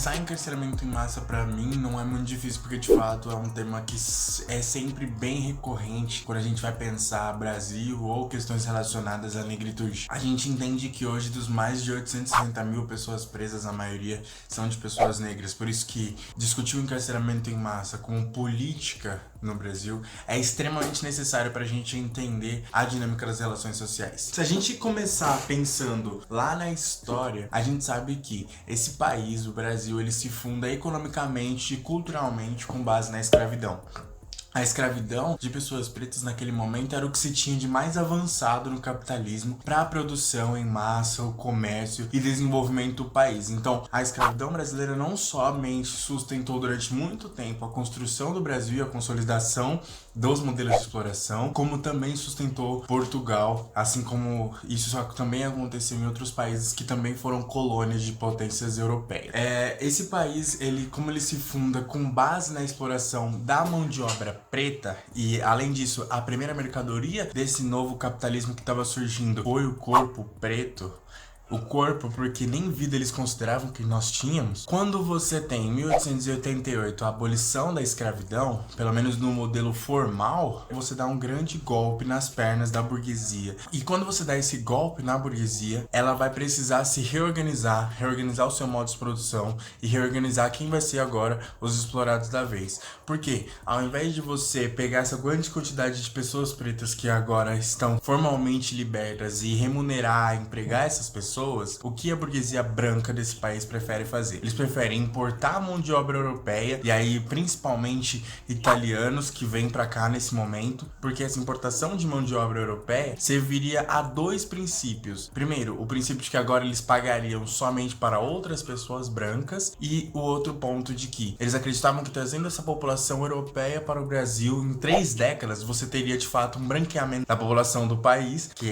Pensar em encarceramento em massa pra mim não é muito difícil, porque de fato é um tema que é sempre bem recorrente quando a gente vai pensar Brasil ou questões relacionadas à negritude. A gente entende que hoje dos mais de 860 mil pessoas presas, a maioria são de pessoas negras. Por isso que discutir o encarceramento em massa como política no Brasil é extremamente necessário para a gente entender a dinâmica das relações sociais. Se a gente começar pensando lá na história, a gente sabe que esse país, o Brasil, ele se funda economicamente e culturalmente com base na escravidão. A escravidão de pessoas pretas naquele momento era o que se tinha de mais avançado no capitalismo para a produção em massa, o comércio e desenvolvimento do país. Então, a escravidão brasileira não somente sustentou durante muito tempo a construção do Brasil e a consolidação dos modelos de exploração, como também sustentou Portugal, assim como isso só também aconteceu em outros países que também foram colônias de potências europeias. Esse país, como ele se funda com base na exploração da mão de obra preta, e além disso, a primeira mercadoria desse novo capitalismo que estava surgindo foi o corpo preto. O corpo, porque nem vida eles consideravam que nós tínhamos. Quando você tem em 1888 a abolição da escravidão, pelo menos no modelo formal, você dá um grande golpe nas pernas da burguesia. E quando você dá esse golpe na burguesia, ela vai precisar se reorganizar o seu modo de produção e reorganizar quem vai ser agora os explorados da vez. Porque ao invés de você pegar essa grande quantidade de pessoas pretas que agora estão formalmente libertas e remunerar, empregar essas pessoas, o que a burguesia branca desse país prefere fazer? Eles preferem importar a mão de obra europeia, e aí principalmente italianos que vêm pra cá nesse momento, porque essa importação de mão de obra europeia serviria a dois princípios. Primeiro, o princípio de que agora eles pagariam somente para outras pessoas brancas, e o outro ponto de que eles acreditavam que trazendo essa população europeia para o Brasil, em 3 décadas, você teria de fato um branqueamento da população do país, que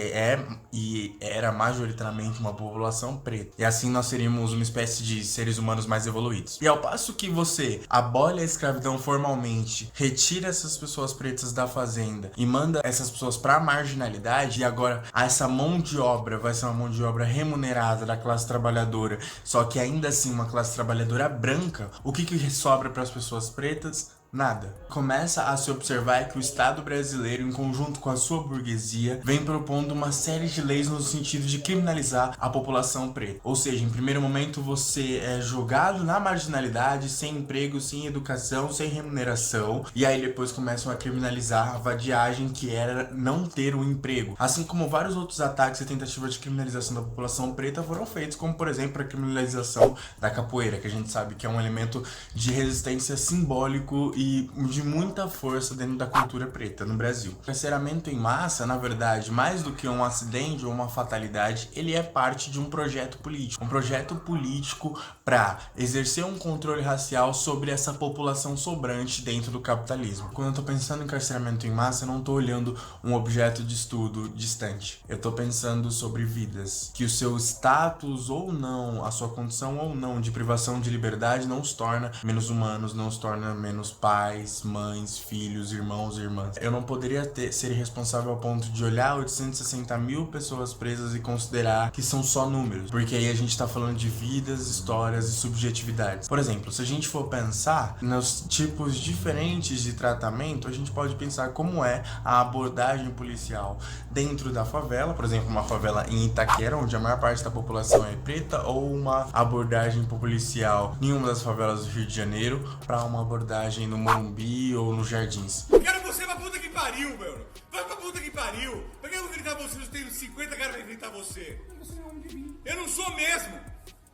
era majoritariamente uma população preta. E assim nós seríamos uma espécie de seres humanos mais evoluídos. E ao passo que você abole a escravidão formalmente, retira essas pessoas pretas da fazenda e manda essas pessoas para a marginalidade, e agora essa mão de obra vai ser uma mão de obra remunerada da classe trabalhadora, só que ainda assim uma classe trabalhadora branca, o que sobra para as pessoas pretas? Nada. Começa a se observar que o Estado brasileiro, em conjunto com a sua burguesia, vem propondo uma série de leis no sentido de criminalizar a população preta. Ou seja, em primeiro momento você é jogado na marginalidade, sem emprego, sem educação, sem remuneração, e aí depois começam a criminalizar a vadiagem, que era não ter um emprego. Assim como vários outros ataques e tentativas de criminalização da população preta foram feitos, como por exemplo a criminalização da capoeira, que a gente sabe que é um elemento de resistência simbólico e de muita força dentro da cultura preta no Brasil. O encarceramento em massa, na verdade, mais do que um acidente ou uma fatalidade, ele é parte de um projeto político. Um projeto político para exercer um controle racial sobre essa população sobrante dentro do capitalismo. Quando eu tô pensando em encarceramento em massa, eu não tô olhando um objeto de estudo distante. Eu tô pensando sobre vidas. Que o seu status ou não, a sua condição ou não de privação de liberdade não os torna menos humanos, não os torna menos pais, mães, filhos, irmãos e irmãs. Eu não poderia ser responsável ao ponto de olhar 860 mil pessoas presas e considerar que são só números, porque aí a gente tá falando de vidas, histórias e subjetividades. Por exemplo, se a gente for pensar nos tipos diferentes de tratamento, a gente pode pensar como é a abordagem policial dentro da favela, por exemplo, uma favela em Itaquera, onde a maior parte da população é preta, ou uma abordagem policial em uma das favelas do Rio de Janeiro para uma abordagem no Morumbi ou nos Jardins. Quero você pra puta que pariu, meu! Vai pra puta que pariu! Por que eu vou gritar você? Eu tenho 50 caras pra gritar você! Você é um homem de mim. Eu não sou mesmo!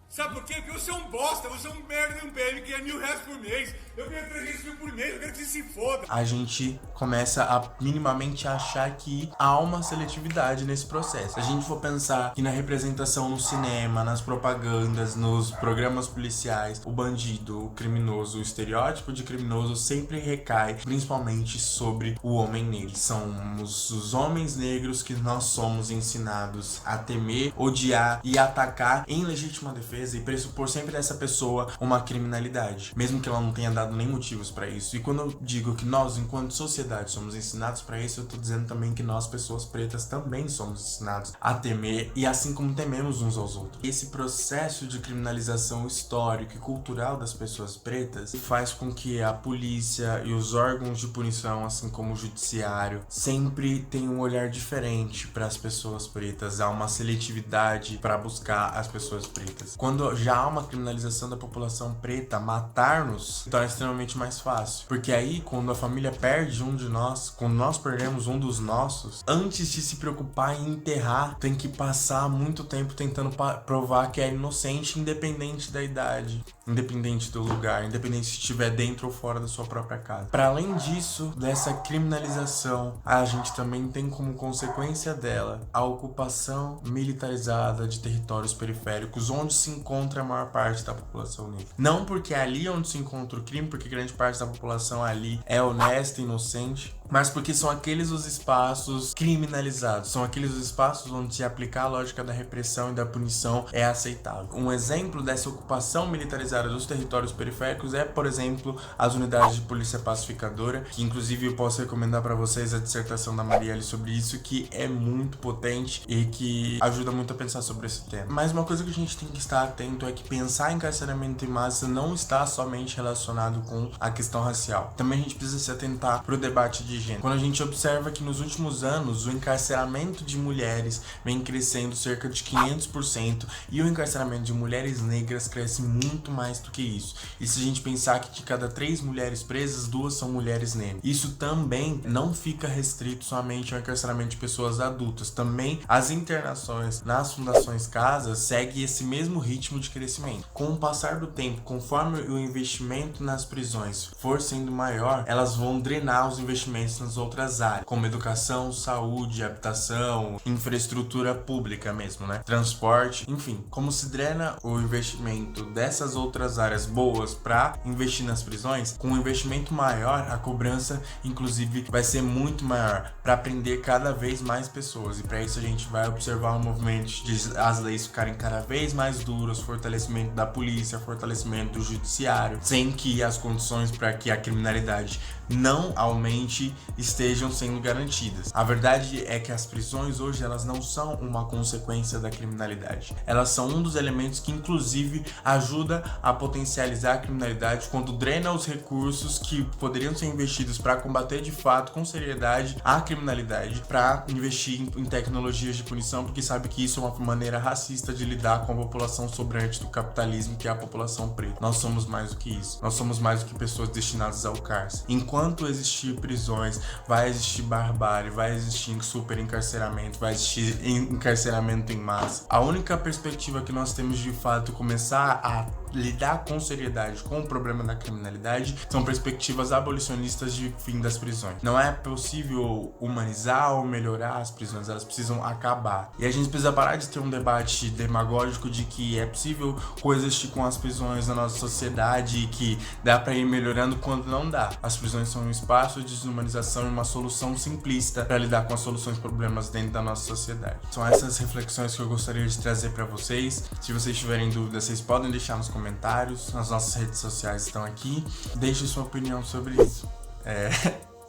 Sabe por quê? Porque você é um bosta, você é um merda de um PM que ganha R$1.000 por mês. Eu ganho 300 mil por mês, eu quero que você se foda. A gente começa a minimamente achar que há uma seletividade nesse processo. Se a gente for pensar que na representação no cinema, nas propagandas, nos programas policiais, o bandido, o criminoso, o estereótipo de criminoso sempre recai principalmente sobre o homem negro. São os homens negros que nós somos ensinados a temer, odiar e atacar em legítima defesa presa e pressupor sempre dessa pessoa uma criminalidade, mesmo que ela não tenha dado nem motivos pra isso. E quando eu digo que nós, enquanto sociedade, somos ensinados pra isso, eu tô dizendo também que nós, pessoas pretas, também somos ensinados a temer, e assim como tememos uns aos outros. Esse processo de criminalização histórica e cultural das pessoas pretas faz com que a polícia e os órgãos de punição, assim como o judiciário, sempre tenham um olhar diferente para as pessoas pretas. Há uma seletividade para buscar as pessoas pretas. Quando já há uma criminalização da população preta, matar-nos então é extremamente mais fácil. Porque aí, quando a família perde um de nós, quando nós perdemos um dos nossos, antes de se preocupar em enterrar, tem que passar muito tempo tentando provar que é inocente, independente da idade, independente do lugar, independente se estiver dentro ou fora da sua própria casa. Para além disso, dessa criminalização, a gente também tem como consequência dela a ocupação militarizada de territórios periféricos, onde se encontra a maior parte da população negra. Não porque é ali onde se encontra o crime, porque grande parte da população ali é honesta e inocente, mas porque são aqueles os espaços criminalizados, são aqueles os espaços onde se aplicar a lógica da repressão e da punição é aceitável. Um exemplo dessa ocupação militarizada dos territórios periféricos é, por exemplo, as unidades de polícia pacificadora, que inclusive eu posso recomendar para vocês a dissertação da Marielle sobre isso, que é muito potente e que ajuda muito a pensar sobre esse tema. Mas uma coisa que a gente tem que estar atento é que pensar em encarceramento em massa não está somente relacionado com a questão racial. Também a gente precisa se atentar para o debate de gênero. Quando a gente observa que nos últimos anos o encarceramento de mulheres vem crescendo cerca de 500% e o encarceramento de mulheres negras cresce muito mais do que isso. E se a gente pensar que de cada 3 mulheres presas, 2 são mulheres negras. Isso também não fica restrito somente ao encarceramento de pessoas adultas. Também as internações nas fundações casas seguem esse mesmo ritmo de crescimento. Com o passar do tempo, conforme o investimento nas prisões for sendo maior, elas vão drenar os investimentos nas outras áreas, como educação, saúde, habitação, infraestrutura pública mesmo, né? Transporte, enfim. Como se drena o investimento dessas outras áreas boas para investir nas prisões, com um investimento maior, a cobrança, inclusive, vai ser muito maior para prender cada vez mais pessoas. E para isso a gente vai observar um movimento de as leis ficarem cada vez mais duras, fortalecimento da polícia, fortalecimento do judiciário, sem que as condições para que a criminalidade não aumente estejam sendo garantidas. A verdade é que as prisões hoje elas não são uma consequência da criminalidade. Elas são um dos elementos que inclusive ajuda a potencializar a criminalidade quando drena os recursos que poderiam ser investidos para combater de fato com seriedade a criminalidade, para investir em tecnologias de punição, porque sabe que isso é uma maneira racista de lidar com a população sobrante do capitalismo, que é a população preta. Nós somos mais do que isso. Nós somos mais do que pessoas destinadas ao cárcere. Enquanto existir prisões, vai existir barbárie, vai existir super encarceramento, vai existir encarceramento em massa. A única perspectiva que nós temos de fato começar a lidar com seriedade com o problema da criminalidade são perspectivas abolicionistas de fim das prisões. Não é possível humanizar ou melhorar as prisões, elas precisam acabar. E a gente precisa parar de ter um debate demagógico de que é possível coexistir com as prisões na nossa sociedade e que dá para ir melhorando quando não dá. As prisões são um espaço de desumanização e uma solução simplista para lidar com as soluções problemas dentro da nossa sociedade. São essas reflexões que eu gostaria de trazer para vocês. Se vocês tiverem dúvidas, vocês podem deixar nos comentários. As nossas redes sociais estão aqui. Deixe sua opinião sobre isso.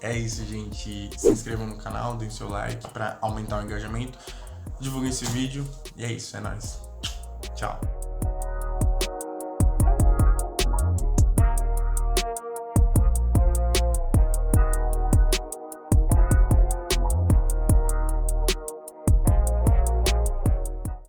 É isso, gente. Se inscrevam no canal, deem seu like para aumentar o engajamento. Divulguem esse vídeo. E é isso, é nóis. Tchau.